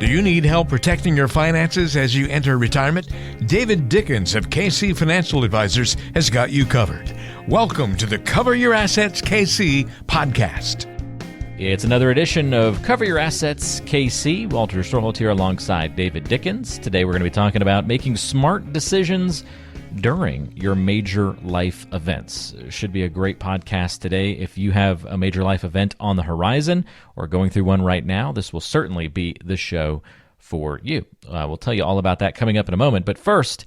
Do you need help protecting your finances as you enter retirement? David Dickens of KC Financial Advisors has got you covered. Welcome to the Cover Your Assets KC podcast. It's another edition of Cover Your Assets KC. Walter Storholt here alongside David Dickens. Today we're going to be talking about making smart decisions during your major life events. Should be a great podcast today. If you have a major life event on the horizon or going through one right now, this will certainly be the show for you. We'll tell you all about that coming up in a moment. But first,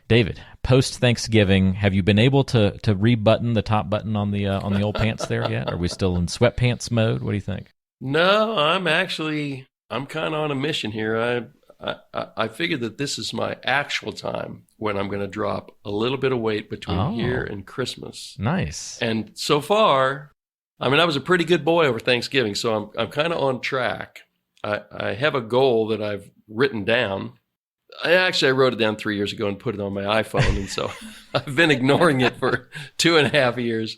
David, post-Thanksgiving, have you been able to rebutton the top button on the old pants there yet? Are we still in sweatpants mode? What do you think? No, I'm kind of on a mission here. I figured that this is my actual time when I'm going to drop a little bit of weight between here and Christmas. Nice. And so far, I was a pretty good boy over Thanksgiving, so I'm kind of on track. I have a goal that I've written down. I wrote it down 3 years ago and put it on my iPhone, and so I've been ignoring it for 2.5 years.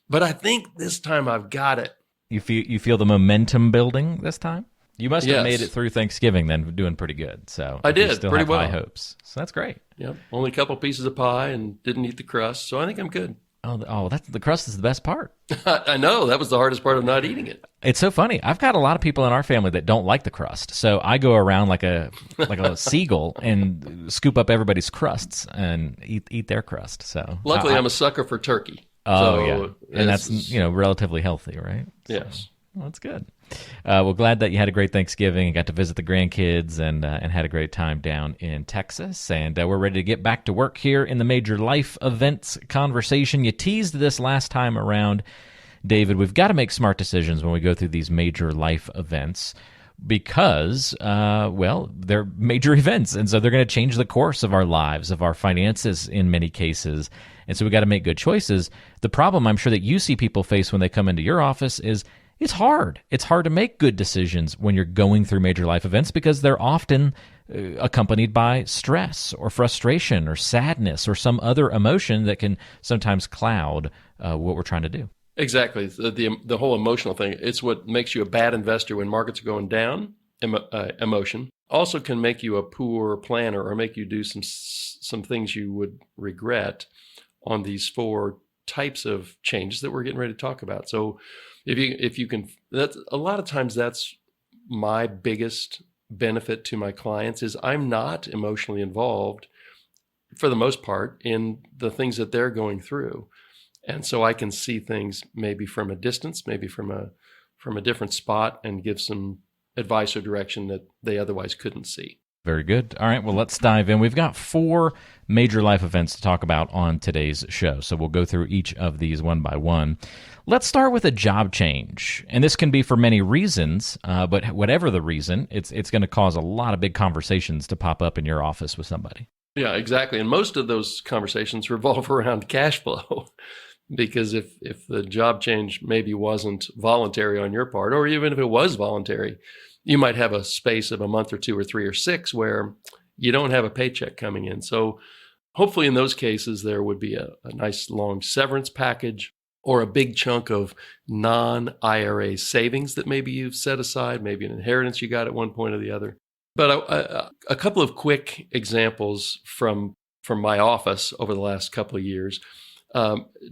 But I think this time I've got it. You feel the momentum building this time? You must have Yes. made it through Thanksgiving then, doing pretty good. So I did, you still pretty have well. high hopes. So that's great. Yep, only a couple pieces of pie and didn't eat the crust, so I think I'm good. That's the crust is the best part. I know, that was the hardest part of not eating it. It's so funny. I've got a lot of people in our family that don't like the crust, so I go around like a seagull and scoop up everybody's crusts and eat their crust. So Luckily, I'm a sucker for turkey. Oh so yeah, and that's relatively healthy, right? Yes. Well, that's good. Well, glad that you had a great Thanksgiving and got to visit the grandkids and had a great time down in Texas. And we're ready to get back to work here in the major life events conversation. You teased this last time around, David. We've got to make smart decisions when we go through these major life events because, they're major events. And so they're going to change the course of our lives, of our finances in many cases. And so we got to make good choices. The problem I'm sure that you see people face when they come into your office is it's hard. It's hard to make good decisions when you're going through major life events because they're often accompanied by stress or frustration or sadness or some other emotion that can sometimes cloud what we're trying to do. Exactly. The whole emotional thing, it's what makes you a bad investor when markets are going down. Emotion also can make you a poor planner or make you do some things you would regret on these 4 types of changes that we're getting ready to talk about. So if you can, that's a lot of times that's my biggest benefit to my clients is I'm not emotionally involved for the most part in the things that they're going through. And so I can see things maybe from a distance, maybe from a different spot and give some advice or direction that they otherwise couldn't see. Very good. All right, well, let's dive in. We've got 4 major life events to talk about on today's show, so we'll go through each of these one by one. Let's start with a job change, and this can be for many reasons, but whatever the reason, it's going to cause a lot of big conversations to pop up in your office with somebody. Yeah, exactly. And most of those conversations revolve around cash flow because if the job change maybe wasn't voluntary on your part, or even if it was voluntary, you might have a space of a month or 2 or 3 or 6 where you don't have a paycheck coming in. So hopefully in those cases, there would be a nice long severance package or a big chunk of non-IRA savings that maybe you've set aside, maybe an inheritance you got at one point or the other. But a couple of quick examples from my office over the last couple of years.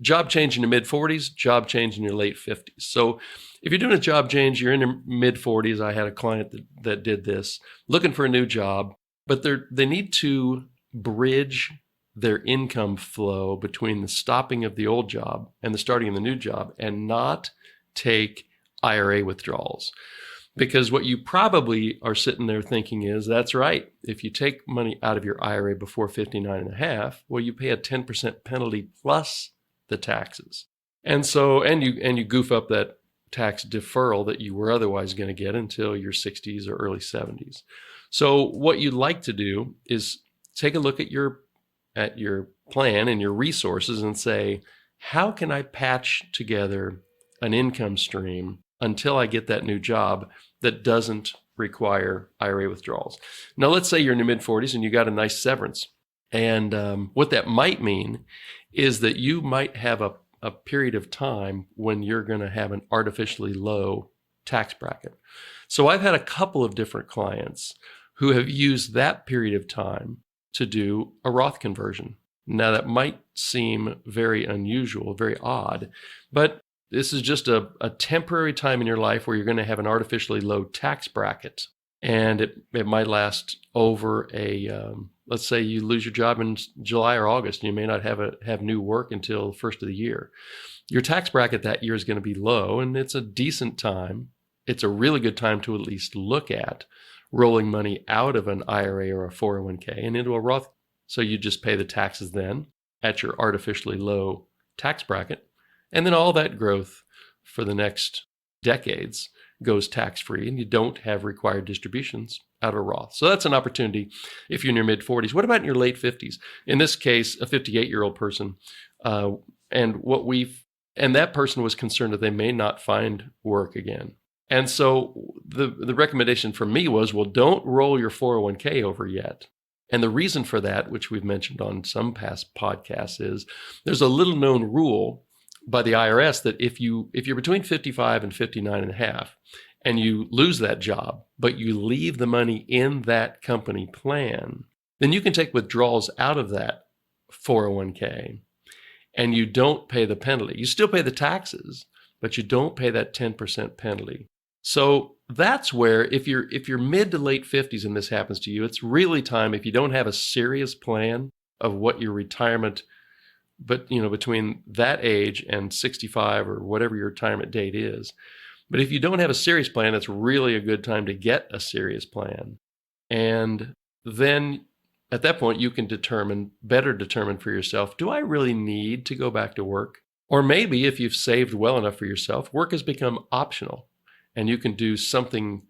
Job change in your mid-40s, job change in your late 50s. So if you're doing a job change, you're in your mid-40s. I had a client that did this, looking for a new job, but they need to bridge their income flow between the stopping of the old job and the starting of the new job and not take IRA withdrawals. Because what you probably are sitting there thinking is, that's right. If you take money out of your IRA before 59 and a half, well, you pay a 10% penalty plus the taxes. And so, and you goof up that tax deferral that you were otherwise going to get until your 60s or early 70s. So what you'd like to do is take a look at your plan and your resources and say, how can I patch together an income stream until I get that new job that doesn't require IRA withdrawals? Now, let's say you're in your mid-40s and you got a nice severance. And what that might mean is that you might have a period of time when you're going to have an artificially low tax bracket. So I've had a couple of different clients who have used that period of time to do a Roth conversion. Now, that might seem very unusual, very odd, but this is just a temporary time in your life where you're going to have an artificially low tax bracket. And it might last over let's say you lose your job in July or August, and you may not have new work until the first of the year. Your tax bracket that year is going to be low, and it's a decent time. It's a really good time to at least look at rolling money out of an IRA or a 401k and into a Roth. So you just pay the taxes then at your artificially low tax bracket. And then all that growth for the next decades goes tax-free, and you don't have required distributions out of a Roth. So that's an opportunity if you're in your mid-40s. What about in your late 50s? In this case, a 58-year-old person, and that person was concerned that they may not find work again. And so the recommendation from me was, well, don't roll your 401k over yet. And the reason for that, which we've mentioned on some past podcasts, is there's a little known rule by the IRS that if you're between 55 and 59 and a half, and you lose that job, but you leave the money in that company plan, then you can take withdrawals out of that 401k, and you don't pay the penalty. You still pay the taxes, but you don't pay that 10% penalty. So that's where, if you're mid to late 50s and this happens to you, it's really time, if you don't have a serious plan of what your retirement, but between that age and 65 or whatever your retirement date is. But if you don't have a serious plan, it's really a good time to get a serious plan. And then at that point, you can better determine for yourself, do I really need to go back to work? Or maybe if you've saved well enough for yourself, work has become optional, and you can do something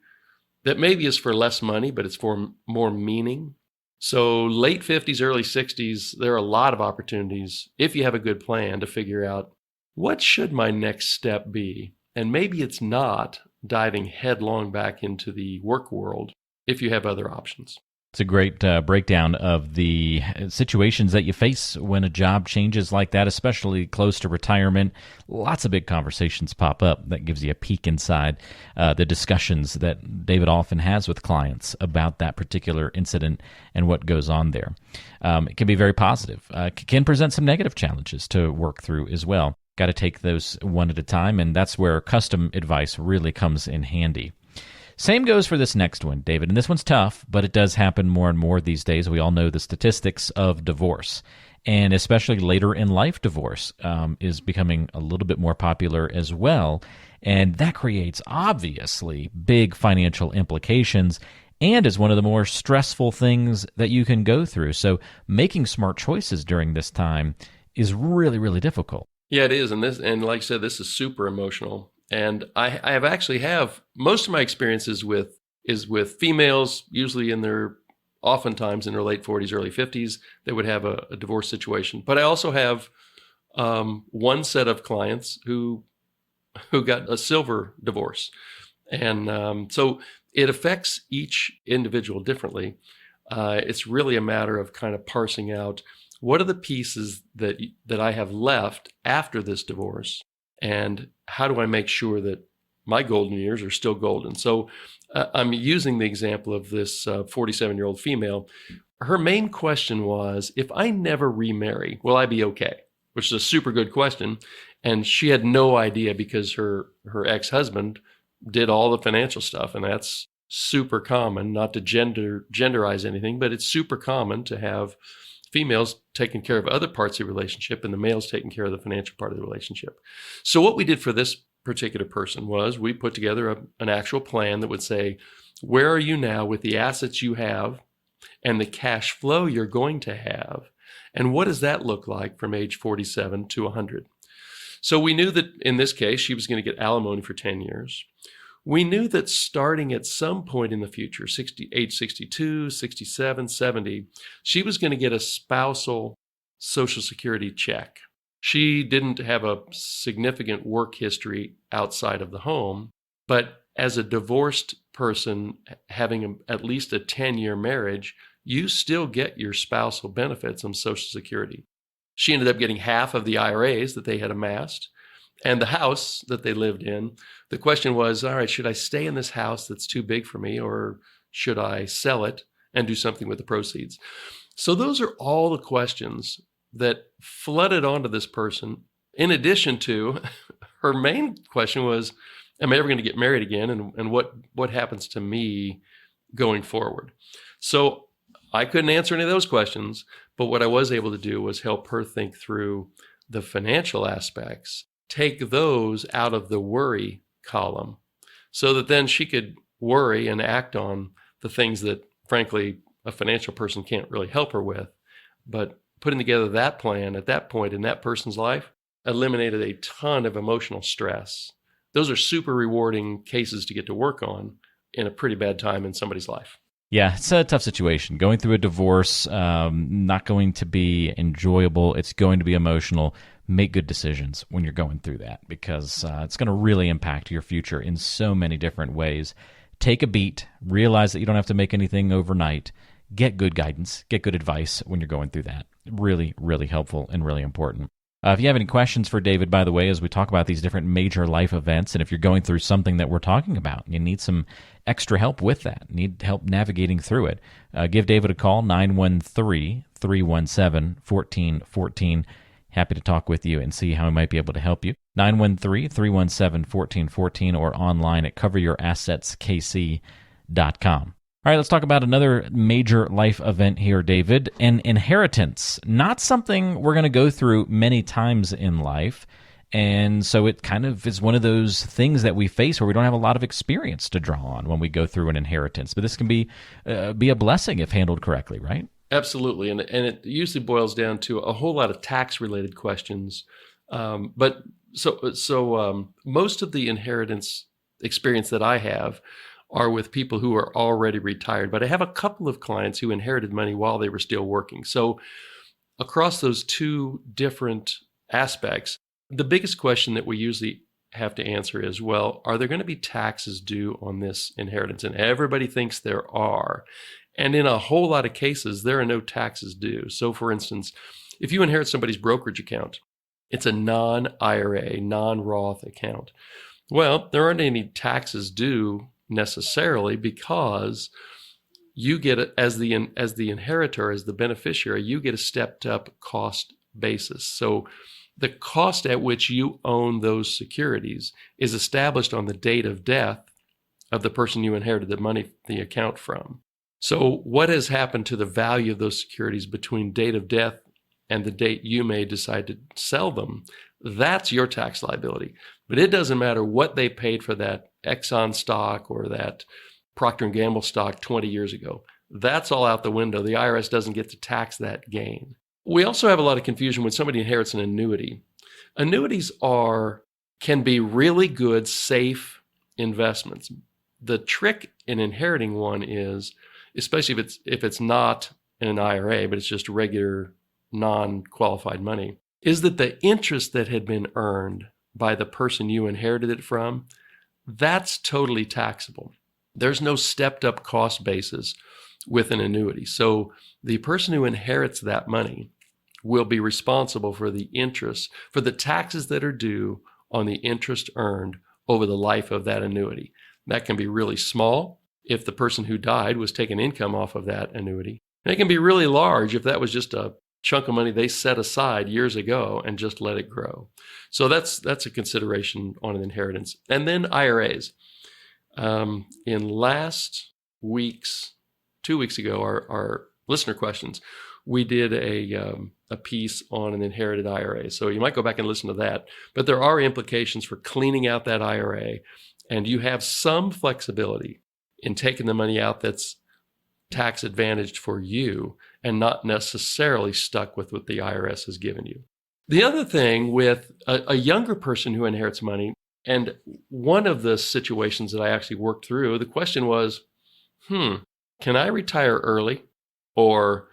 that maybe is for less money, but it's for more meaning. So late 50s, early 60s, there are a lot of opportunities, if you have a good plan, to figure out, what should my next step be? And maybe it's not diving headlong back into the work world if you have other options. It's a great breakdown of the situations that you face when a job changes like that, especially close to retirement. Lots of big conversations pop up that gives you a peek inside the discussions that David often has with clients about that particular incident and what goes on there. It can be very positive. Can present some negative challenges to work through as well. Got to take those one at a time, and that's where custom advice really comes in handy. Same goes for this next one, David, and this one's tough, but it does happen more and more these days. We all know the statistics of divorce, and especially later in life divorce is becoming a little bit more popular as well, and that creates obviously big financial implications and is one of the more stressful things that you can go through. So making smart choices during this time is really, really difficult. Yeah, it is, and like I said, this is super emotional. And I have most of my experiences with females, usually oftentimes in their late 40s, early 50s, that would have a divorce situation. But I also have one set of clients who got a silver divorce. And so it affects each individual differently. It's really a matter of kind of parsing out, what are the pieces that I have left after this divorce? And how do I make sure that my golden years are still golden? So I'm using the example of this 47-year-old female. Her main question was, if I never remarry, will I be okay? Which is a super good question. And she had no idea, because her ex-husband did all the financial stuff. And that's super common, not to genderize anything, but it's super common to have females taking care of other parts of the relationship and the males taking care of the financial part of the relationship. So what we did for this particular person was we put together an actual plan that would say, where are you now with the assets you have and the cash flow you're going to have? And what does that look like from age 47 to 100? So we knew that in this case, she was going to get alimony for 10 years. We knew that starting at some point in the future, age 62, 67, 70, she was going to get a spousal Social Security check. She didn't have a significant work history outside of the home, but as a divorced person having at least a 10-year marriage, you still get your spousal benefits on Social Security. She ended up getting half of the IRAs that they had amassed, And the house that they lived in, the question was, all right, should I stay in this house that's too big for me, or should I sell it and do something with the proceeds? So those are all the questions that flooded onto this person. In addition to, her main question was, am I ever going to get married again? And what happens to me going forward? So I couldn't answer any of those questions, but what I was able to do was help her think through the financial aspects, take those out of the worry column, so that then she could worry and act on the things that, frankly, a financial person can't really help her with. But putting together that plan at that point in that person's life eliminated a ton of emotional stress. Those are super rewarding cases to get to work on in a pretty bad time in somebody's life. Yeah, it's a tough situation. Going through a divorce, not going to be enjoyable. It's going to be emotional. Make good decisions when you're going through that, because it's going to really impact your future in so many different ways. Take a beat. Realize that you don't have to make anything overnight. Get good guidance. Get good advice when you're going through that. Really, really helpful and really important. If you have any questions for David, by the way, as we talk about these different major life events, and if you're going through something that we're talking about, you need some extra help with that, need help navigating through it, give David a call, 913-317-1414. Happy to talk with you and see how I might be able to help you. 913-317-1414 or online at coveryourassetskc.com. All right, let's talk about another major life event here, David, an inheritance. Not something we're going to go through many times in life, and so it kind of is one of those things that we face where we don't have a lot of experience to draw on when we go through an inheritance. But this can be a blessing if handled correctly, right? Absolutely, and it usually boils down to a whole lot of tax-related questions. But most of the inheritance experience that I have are with people who are already retired. But I have a couple of clients who inherited money while they were still working. So across those two different aspects, the biggest question that we usually have to answer is, well, are there going to be taxes due on this inheritance? And everybody thinks there are. And in a whole lot of cases, there are no taxes due. So for instance, if you inherit somebody's brokerage account, it's a non-IRA, non-Roth account. Well, there aren't any taxes due necessarily, because you get it as the inheritor, as the beneficiary, you get a stepped up cost basis. So the cost at which you own those securities is established on the date of death of the person you inherited the account from. So what has happened to the value of those securities between date of death and the date you may decide to sell them? That's your tax liability. But it doesn't matter what they paid for that Exxon stock or that Procter & Gamble stock 20 years ago. That's all out the window. The IRS doesn't get to tax that gain. We also have a lot of confusion when somebody inherits an annuity. Annuities can be really good, safe investments. The trick in inheriting one is, especially if it's not in an IRA, but it's just regular non-qualified money, is that the interest that had been earned by the person you inherited it from, that's totally taxable. There's no stepped up cost basis with an annuity. So the person who inherits that money will be responsible for the interest, for the taxes that are due on the interest earned over the life of that annuity. That can be really small if the person who died was taking income off of that annuity. And it can be really large if that was just a chunk of money they set aside years ago and just let it grow. So that's a consideration on an inheritance. And then IRAs. In last week's, 2 weeks ago, our listener questions, we did a piece on an inherited IRA. So you might go back and listen to that. But there are implications for cleaning out that IRA. And you have some flexibility in taking the money out that's tax advantaged for you and not necessarily stuck with what the IRS has given you. The other thing with a younger person who inherits money, and one of the situations that I actually worked through, the question was, can I retire early, or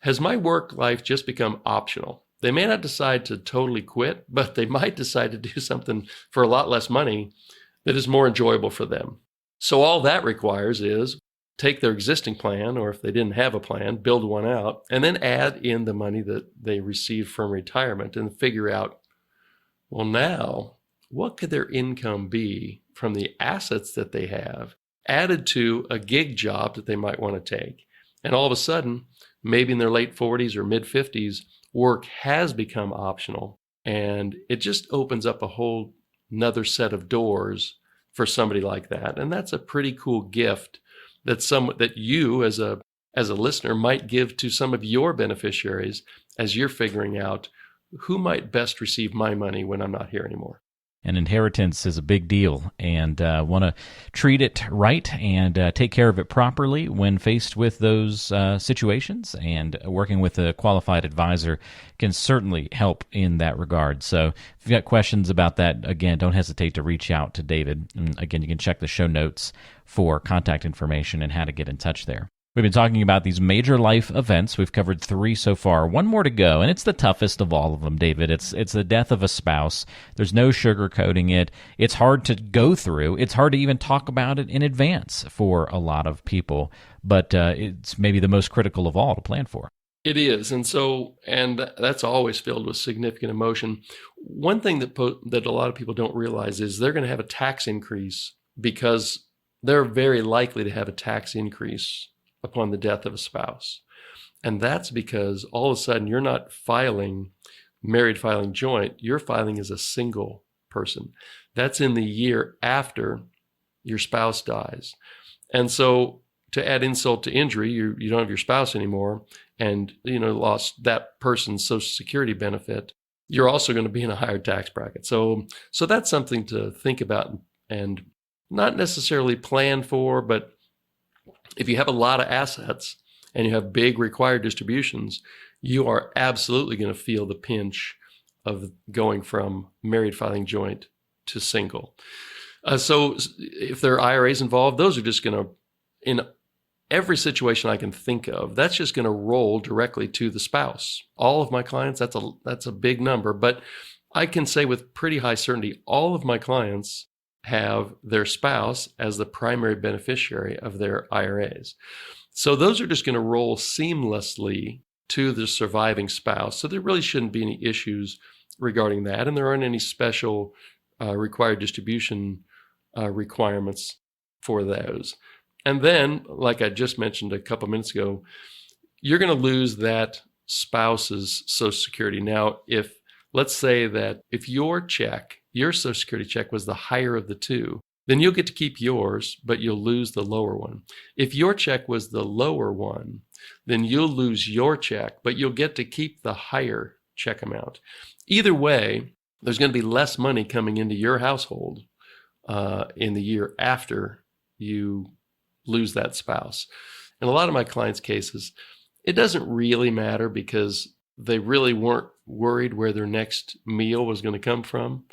has my work life just become optional? They may not decide to totally quit, but they might decide to do something for a lot less money that is more enjoyable for them. So all that requires is take their existing plan, or if they didn't have a plan, build one out, and then add in the money that they received from retirement and figure out, well, now what could their income be from the assets that they have added to a gig job that they might want to take. And all of a sudden, maybe in their late 40s or mid 50s, work has become optional. And it just opens up a whole another set of doors for somebody like that. And that's a pretty cool gift that you as a listener might give to some of your beneficiaries as you're figuring out who might best receive my money when I'm not here anymore. And inheritance is a big deal, and want to treat it right and take care of it properly when faced with those situations. And working with a qualified advisor can certainly help in that regard. So if you've got questions about that, again, don't hesitate to reach out to David. And again, you can check the show notes for contact information and how to get in touch there. We've been talking about these major life events. We've covered 3 so far. 1 more to go, and it's the toughest of all of them, David. It's the death of a spouse. There's no sugarcoating it. It's hard to go through. It's hard to even talk about it in advance for a lot of people, but it's maybe the most critical of all to plan for. It is, and that's always filled with significant emotion. One thing that a lot of people don't realize is they're going to have a tax increase because they're very likely to have a tax increase upon the death of a spouse. And that's because all of a sudden you're not married filing joint, you're filing as a single person. That's in the year after your spouse dies. And so to add insult to injury, you don't have your spouse anymore and lost that person's Social Security benefit, you're also going to be in a higher tax bracket. So that's something to think about and not necessarily plan for, but if you have a lot of assets and you have big required distributions, you are absolutely going to feel the pinch of going from married filing joint to single. So if there are IRAs involved, those are just going to, in every situation I can think of, that's just going to roll directly to the spouse. All of my clients, that's a big number, but I can say with pretty high certainty, all of my clients have their spouse as the primary beneficiary of their IRAs. So those are just going to roll seamlessly to the surviving spouse. So there really shouldn't be any issues regarding that. And there aren't any special required distribution requirements for those. And then, like I just mentioned a couple minutes ago, you're going to lose that spouse's Social Security. Now, let's say that if your Social Security check was the higher of the two, then you'll get to keep yours, but you'll lose the lower one. If your check was the lower one, then you'll lose your check, but you'll get to keep the higher check amount. Either way, there's going to be less money coming into your household in the year after you lose that spouse. In a lot of my clients' cases, it doesn't really matter because they really weren't worried where their next meal was going to come from.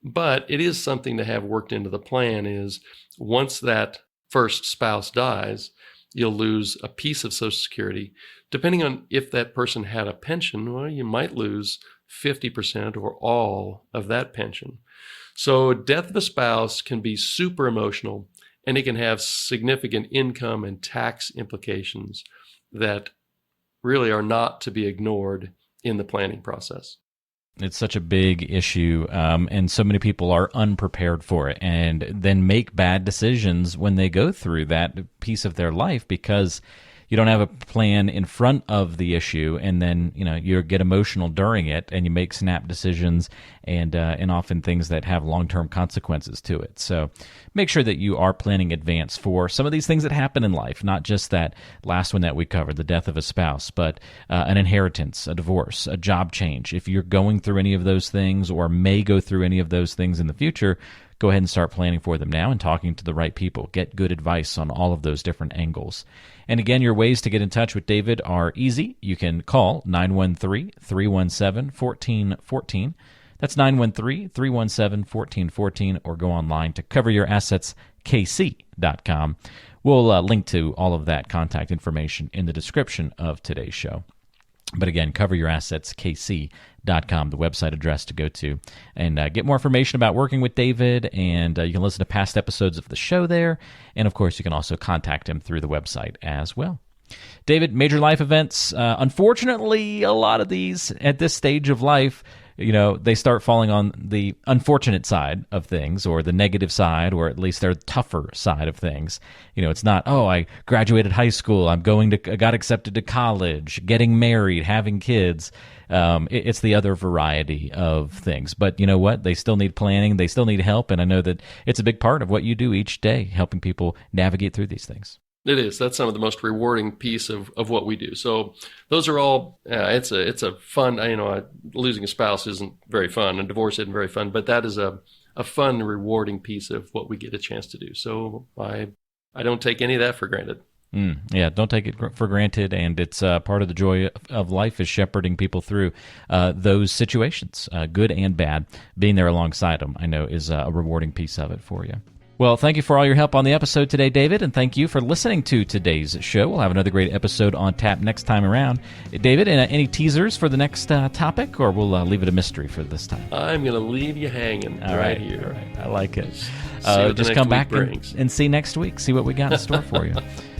But it is something to have worked into the plan is once that first spouse dies, you'll lose a piece of Social Security. Depending on if that person had a pension, well, you might lose 50% or all of that pension. So death of a spouse can be super emotional, and it can have significant income and tax implications that really are not to be ignored in the planning process. It's such a big issue, and so many people are unprepared for it and then make bad decisions when they go through that piece of their life because you don't have a plan in front of the issue, and then you get emotional during it, and you make snap decisions, and often things that have long-term consequences to it. So make sure that you are planning advance for some of these things that happen in life, not just that last one that we covered, the death of a spouse, but an inheritance, a divorce, a job change. If you're going through any of those things or may go through any of those things in the future, go ahead and start planning for them now and talking to the right people. Get good advice on all of those different angles. And again, your ways to get in touch with David are easy. You can call 913-317-1414. That's 913-317-1414, or go online to coveryourassetskc.com. We'll link to all of that contact information in the description of today's show. But again, coveryourassetskc.com, the website address to go to, and get more information about working with David, and you can listen to past episodes of the show there, and of course you can also contact him through the website as well. David, major life events, unfortunately a lot of these at this stage of life, they start falling on the unfortunate side of things, or the negative side, or at least their tougher side of things. It's not, oh, I graduated high school, I got accepted to college, getting married, having kids. It's the other variety of things. But you know what? They still need planning. They still need help. And I know that it's a big part of what you do each day, helping people navigate through these things. It is. That's some of the most rewarding piece of what we do. So those are all, it's a fun, losing a spouse isn't very fun and divorce isn't very fun, but that is a fun, rewarding piece of what we get a chance to do. So I don't take any of that for granted. Yeah, don't take it for granted, and it's part of the joy of life is shepherding people through those situations, good and bad. Being there alongside them, I know, is a rewarding piece of it for you. Well, thank you for all your help on the episode today, David, and thank you for listening to today's show. We'll have another great episode on tap next time around. David, any teasers for the next topic, or we'll leave it a mystery for this time? I'm going to leave you hanging right here. All right. I like it. Just come back and see next week, see what we got in store for you.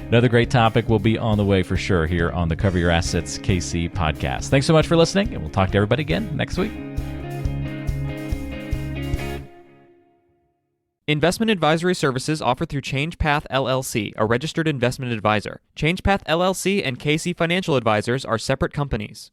Another great topic will be on the way for sure here on the Cover Your Assets KC podcast. Thanks so much for listening, and we'll talk to everybody again next week. Investment advisory services offered through ChangePath LLC, a registered investment advisor. ChangePath LLC and KC Financial Advisors are separate companies.